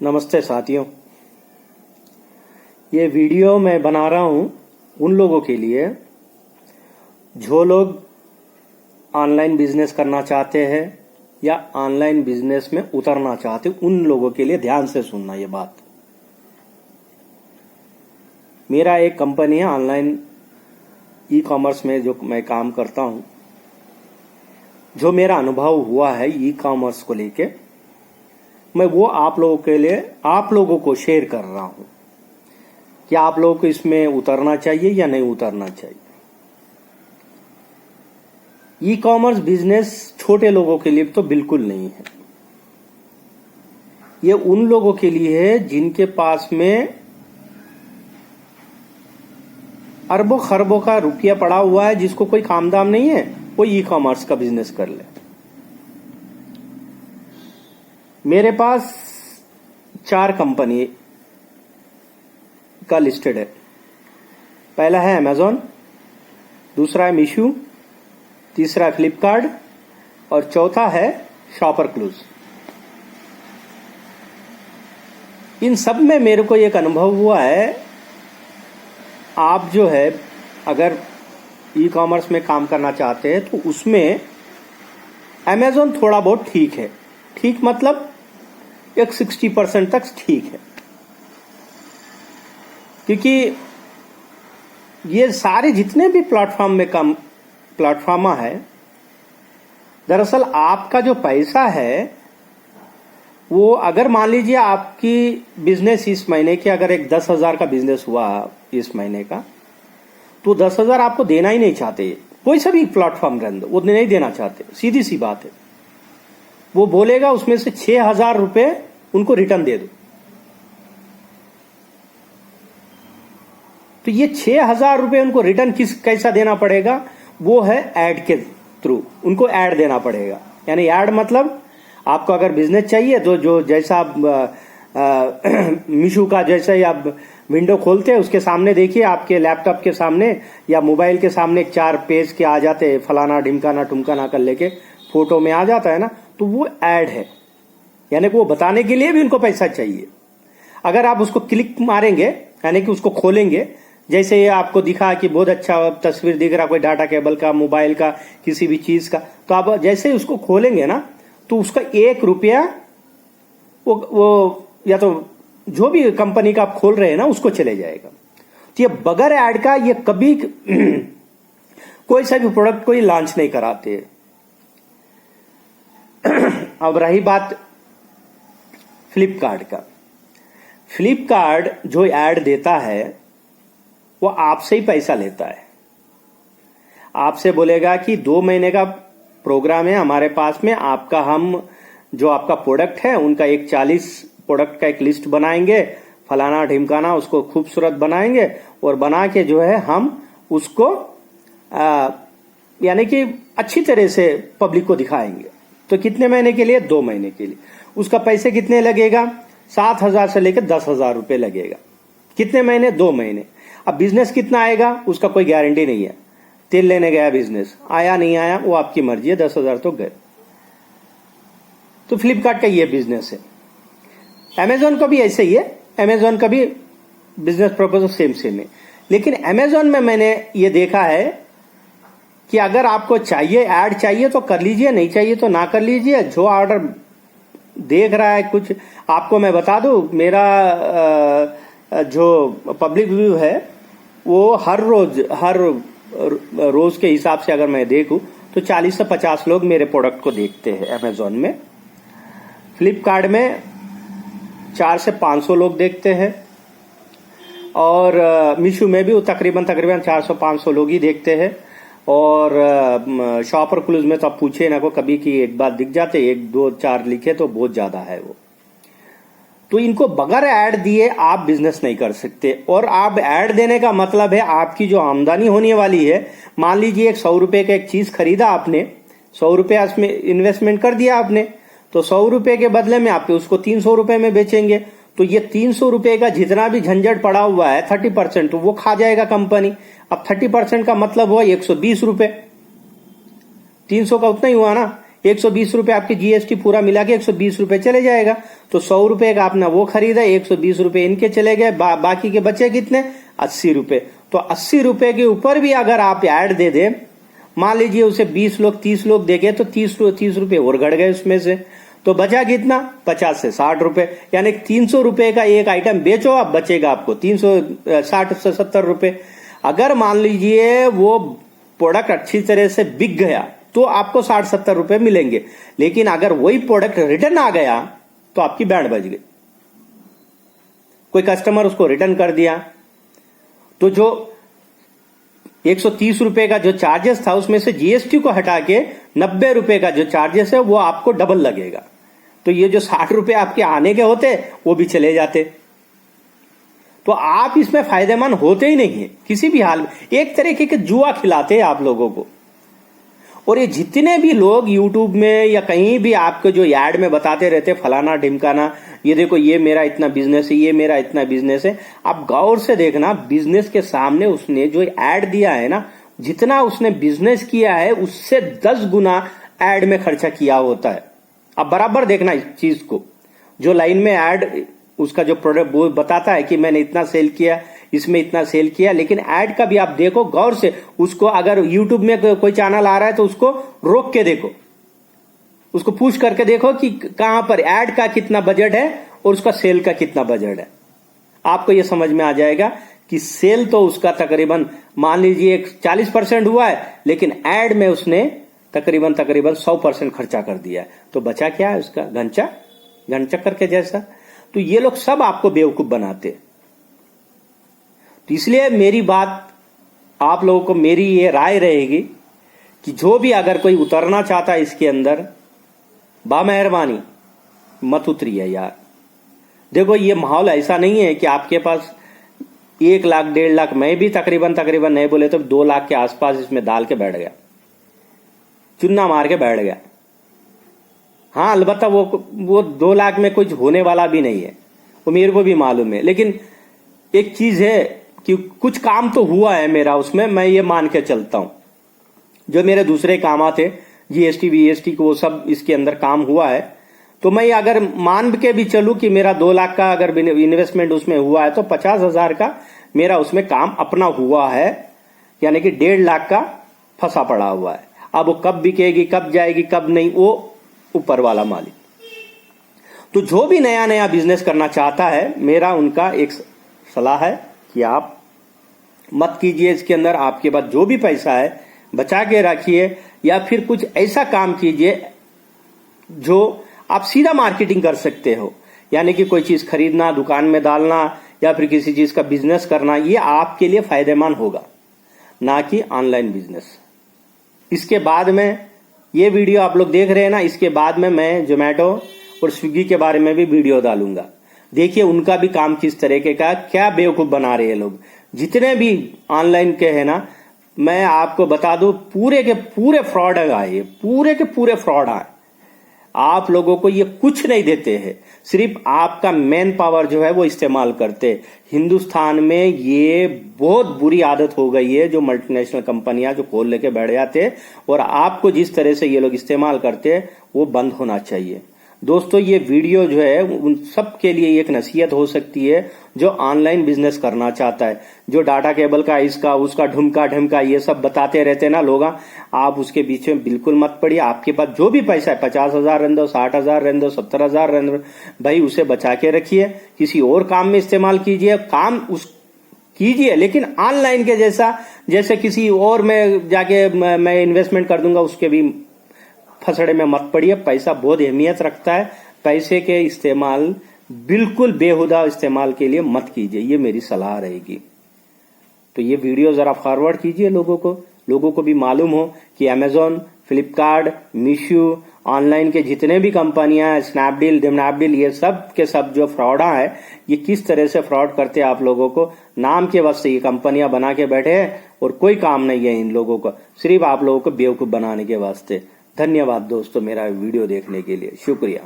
नमस्ते साथियों। ये वीडियो मैं बना रहा हूँ उन लोगों के लिए जो लोग ऑनलाइन बिजनेस करना चाहते हैं या ऑनलाइन बिजनेस में उतरना चाहते हैं। उन लोगों के लिए ध्यान से सुनना ये बात। मेरा एक कंपनी है ऑनलाइन ई कॉमर्स में जो मैं काम करता हूँ। जो मेरा अनुभव हुआ है ई कॉमर्स को लेके मैं वो आप लोगों के लिए आप लोगों को शेयर कर रहा हूं कि आप लोगों को इसमें उतरना चाहिए या नहीं उतरना चाहिए। ई कॉमर्स बिजनेस छोटे लोगों के लिए तो बिल्कुल नहीं है। ये उन लोगों के लिए है जिनके पास में अरबों खरबों का रुपया पड़ा हुआ है, जिसको कोई काम दाम नहीं है, वो ई कॉमर्स का बिजनेस कर ले। मेरे पास 4 कंपनी का लिस्टेड है। पहला है अमेजॉन, दूसरा है मीशो, तीसरा है फ्लिपकार्ट और चौथा है शॉपर क्लूज। इन सब में मेरे को एक अनुभव हुआ है। आप जो है अगर ई कॉमर्स में काम करना चाहते हैं तो उसमें अमेजॉन थोड़ा बहुत ठीक है। ठीक मतलब एक 60% तक ठीक है, क्योंकि ये सारे जितने भी प्लेटफॉर्म में कम प्लेटफॉर्म है, दरअसल आपका जो पैसा है वो अगर मान लीजिए आपकी बिजनेस इस महीने की अगर एक 10,000 का बिजनेस हुआ इस महीने का, तो 10,000 आपको देना ही नहीं चाहते। कोई सा भी प्लेटफॉर्म के अंदर वो नहीं देना चाहते, सीधी सी बात है। वो बोलेगा उसमें से 6,000 रुपए उनको रिटर्न दे दो। तो ये 6,000 रुपए उनको रिटर्न कैसा देना पड़ेगा? वो है ऐड के थ्रू उनको ऐड देना पड़ेगा। यानी ऐड मतलब आपको अगर बिजनेस चाहिए तो जो जैसा मीशो का जैसे ही आप विंडो खोलते हैं उसके सामने देखिए, आपके लैपटॉप के सामने या मोबाइल के सामने 4 पेज के आ जाते हैं, फलाना ढिमकाना टुमकाना कर लेके फोटो में आ जाता है ना, तो वो ऐड है। यानी कि वो बताने के लिए भी उनको पैसा चाहिए। अगर आप उसको क्लिक मारेंगे यानी कि उसको खोलेंगे, जैसे ये आपको दिखा कि बहुत अच्छा तस्वीर दिख रहा, कोई डाटा केबल का, मोबाइल का, किसी भी चीज का, तो आप जैसे ही उसको खोलेंगे ना तो उसका 1 रुपया वो या तो जो भी कंपनी का आप खोल रहे हैं ना उसको चले जाएगा। तो ये बगैर ऐड का ये कभी कोई सा भी प्रोडक्ट कोई लॉन्च नहीं कराते। अब रही बात फ्लिपकार्ट का। फ्लिपकार्ट जो ऐड देता है वो आपसे ही पैसा लेता है। आपसे बोलेगा कि 2 महीने का प्रोग्राम है हमारे पास में, आपका हम जो आपका प्रोडक्ट है उनका एक 40 प्रोडक्ट का एक लिस्ट बनाएंगे, फलाना ढिमकाना उसको खूबसूरत बनाएंगे और बना के जो है हम उसको यानी कि अच्छी तरह से पब्लिक को दिखाएंगे। तो कितने महीने के लिए? 2 महीने के लिए। उसका पैसे कितने लगेगा? 7,000 से लेकर 10,000 रुपए लगेगा। कितने महीने? 2 महीने। अब बिजनेस कितना आएगा उसका कोई गारंटी नहीं है। तेल लेने गया बिजनेस, आया नहीं आया वो आपकी मर्जी है, 10,000 तो गए। तो फ्लिपकार्ट का ये बिजनेस है। अमेजॉन का भी ऐसे ही है। अमेजॉन का भी बिजनेस प्रपोजल सेम है। लेकिन अमेजॉन में मैंने ये देखा है कि अगर आपको चाहिए ऐड चाहिए तो कर लीजिए, नहीं चाहिए तो ना कर लीजिए। जो ऑर्डर देख रहा है कुछ आपको मैं बता दूं, मेरा जो पब्लिक व्यू है वो हर रोज के हिसाब से अगर मैं देखूं तो 40 से 50 लोग मेरे प्रोडक्ट को देखते हैं अमेजॉन में। फ्लिपकार्ट में 400 से 500 लोग देखते हैं और मीशो में भी वो तकरीबन 400-500 लोग ही देखते हैं। और शॉपर क्लूज में तो आप पूछे ना को कभी कि एक बार दिख जाते, 1 2 4 लिखे तो बहुत ज्यादा है वो। तो इनको बगैर ऐड दिए आप बिजनेस नहीं कर सकते। और आप ऐड देने का मतलब है आपकी जो आमदनी होने वाली है, मान लीजिए 100 रुपए का एक चीज खरीदा आपने, 100 रुपया उसमें इन्वेस्टमेंट कर दिया आपने, तो 100 रुपए के बदले में आप उसको 300 रुपए में बेचेंगे। तो ये 300 रुपए का जितना भी झंझट पड़ा हुआ है 30% वो खा जाएगा कंपनी। अब 30% का मतलब हुआ 120 रुपए। 300 का उतना ही हुआ ना, 120 रुपए आपके जीएसटी पूरा मिला के 120 रुपए चले जाएगा। तो 100 रुपए का आपने वो खरीदा, 120 रुपए इनके चले गए, बाकी के बचे कितने? 80 रुपए। तो 80 रुपए के ऊपर भी अगर आप ऐड दे दे, मान लीजिए उसे 20 लोग 30 लोग देखे तो 30 रुपए और घट गए उसमें से, तो बचा कितना? 50 से 60 रुपए। यानी 300 रुपए का एक आइटम बेचो, आप बचेगा आपको 360 से 70 रुपए। अगर मान लीजिए वो प्रोडक्ट अच्छी तरह से बिक गया तो आपको 60-70 रुपए मिलेंगे, लेकिन अगर वही प्रोडक्ट रिटर्न आ गया तो आपकी बैंड बज गई। कोई कस्टमर उसको रिटर्न कर दिया तो जो 130 रुपए का जो चार्जेस था उसमें से जीएसटी को हटा के 90 रुपए का जो चार्जेस है वो आपको डबल लगेगा। तो ये जो 60 रुपए आपके आने के होते वो भी चले जाते। तो आप इसमें फायदेमंद होते ही नहीं है किसी भी हाल में। एक तरीके के जुआ खिलाते हैं आप लोगों को। और ये जितने भी लोग यूट्यूब में या कहीं भी आपको जो ऐड में बताते रहते फलाना ढिमकाना, ये देखो ये मेरा इतना बिजनेस है, ये मेरा इतना बिजनेस है, आप गौर से देखना बिजनेस के सामने उसने जो ऐड दिया है ना, जितना उसने बिजनेस किया है उससे 10 गुना ऐड में खर्चा किया होता है। आप बराबर देखना इस चीज को। जो लाइन में ऐड उसका जो प्रोडक्ट वो बताता है कि मैंने इतना सेल किया, इसमें इतना सेल किया, लेकिन ऐड का भी आप देखो गौर से। उसको अगर यूट्यूब में कोई चैनल आ रहा है तो उसको रोक के देखो, उसको पूछ करके देखो कि कहां पर ऐड का कितना बजट है और उसका सेल का कितना बजट है। आपको यह समझ में आ जाएगा कि सेल तो उसका तकरीबन मान लीजिए 40% हुआ है, लेकिन ऐड में उसने तकरीबन 100% खर्चा कर दिया है। तो बचा क्या है उसका? घन चक्कर के जैसा। तो ये लोग सब आपको बेवकूफ बनाते। तो इसलिए मेरी बात आप लोगों को, मेरी ये राय रहेगी कि जो भी अगर कोई उतरना चाहता है इसके अंदर, बामेहरबानी मत उतरिए यार। देखो ये माहौल ऐसा नहीं है कि आपके पास 1 लाख 1.5 लाख, मैं भी तकरीबन नहीं बोले तो 2 लाख के आसपास इसमें डाल के बैठ गया, चुन्ना मार के बैठ गया। हाँ अलबत्ता वो 2 लाख में कुछ होने वाला भी नहीं है, वो मेरे को भी मालूम है। लेकिन एक चीज है कि कुछ काम तो हुआ है मेरा उसमें, मैं ये मान के चलता हूं। जो मेरे दूसरे काम आते जीएसटी वीएसटी को, वो सब इसके अंदर काम हुआ है। तो मैं अगर मान के भी चलूं कि मेरा 2 लाख का अगर इन्वेस्टमेंट उसमें हुआ है तो 50,000 का मेरा उसमें काम अपना हुआ है, यानी कि 1.5 लाख का फंसा पड़ा हुआ है। अब वो कब बिकेगी, कब जाएगी, कब नहीं, वो ऊपर वाला मालिक। तो जो भी नया बिजनेस करना चाहता है, मेरा उनका एक सलाह है कि आप मत कीजिए इसके अंदर। आपके पास जो भी पैसा है बचा के रखिए, या फिर कुछ ऐसा काम कीजिए जो आप सीधा मार्केटिंग कर सकते हो, यानी कि कोई चीज खरीदना, दुकान में डालना, या फिर किसी चीज का बिजनेस करना, ये आपके लिए फायदेमंद होगा, ना कि ऑनलाइन बिजनेस। इसके बाद में ये वीडियो आप लोग देख रहे हैं ना, इसके बाद में मैं जोमेटो और स्विगी के बारे में भी वीडियो डालूंगा। देखिए उनका भी काम किस तरीके का, क्या बेवकूफ बना रहे हैं लोग। जितने भी ऑनलाइन के हैं ना, मैं आपको बता दूं पूरे के पूरे फ्रॉड आए, ये पूरे के पूरे फ्रॉड आए। आप लोगों को ये कुछ नहीं देते हैं, सिर्फ आपका मैन पावर जो है वो इस्तेमाल करते। हिंदुस्तान में ये बहुत बुरी आदत हो गई है, जो मल्टीनेशनल कंपनियां जो खोल लेके बैठ जाते हैं, और आपको जिस तरह से ये लोग इस्तेमाल करते हैं वो बंद होना चाहिए। दोस्तों ये वीडियो जो है उन सब के लिए एक नसीहत हो सकती है जो ऑनलाइन बिजनेस करना चाहता है। जो डाटा केबल का इसका उसका ढुमका ये सब बताते रहते हैं ना लोग, आप उसके बीच में बिल्कुल मत पड़िए। आपके पास जो भी पैसा है, 50,000 रहने दो, 60,000 रहने दो, 70,000 रहने दो, भाई उसे बचा के रखिए, किसी और काम में इस्तेमाल कीजिए। काम उस कीजिए, लेकिन ऑनलाइन के जैसे किसी और में जाके मैं इन्वेस्टमेंट कर दूंगा उसके भी फसड़े में मत पड़िए। पैसा बहुत अहमियत रखता है, पैसे के इस्तेमाल बिल्कुल बेहुदा इस्तेमाल के लिए मत कीजिए, ये मेरी सलाह रहेगी। तो ये वीडियो जरा फॉरवर्ड कीजिए लोगों को भी मालूम हो कि अमेजॉन, फ्लिपकार्ट, मीशो, ऑनलाइन के जितने भी कंपनियां हैं, स्नैपडील, ये सब के सब जो फ्रॉड है, ये किस तरह से फ्रॉड करते हैं आप लोगों को। नाम के वास्ते ये कंपनियां बना के बैठे हैं और कोई काम नहीं है इन लोगों को, सिर्फ आप लोगों को बेवकूफ बनाने के वास्ते। धन्यवाद दोस्तों मेरा वीडियो देखने के लिए, शुक्रिया।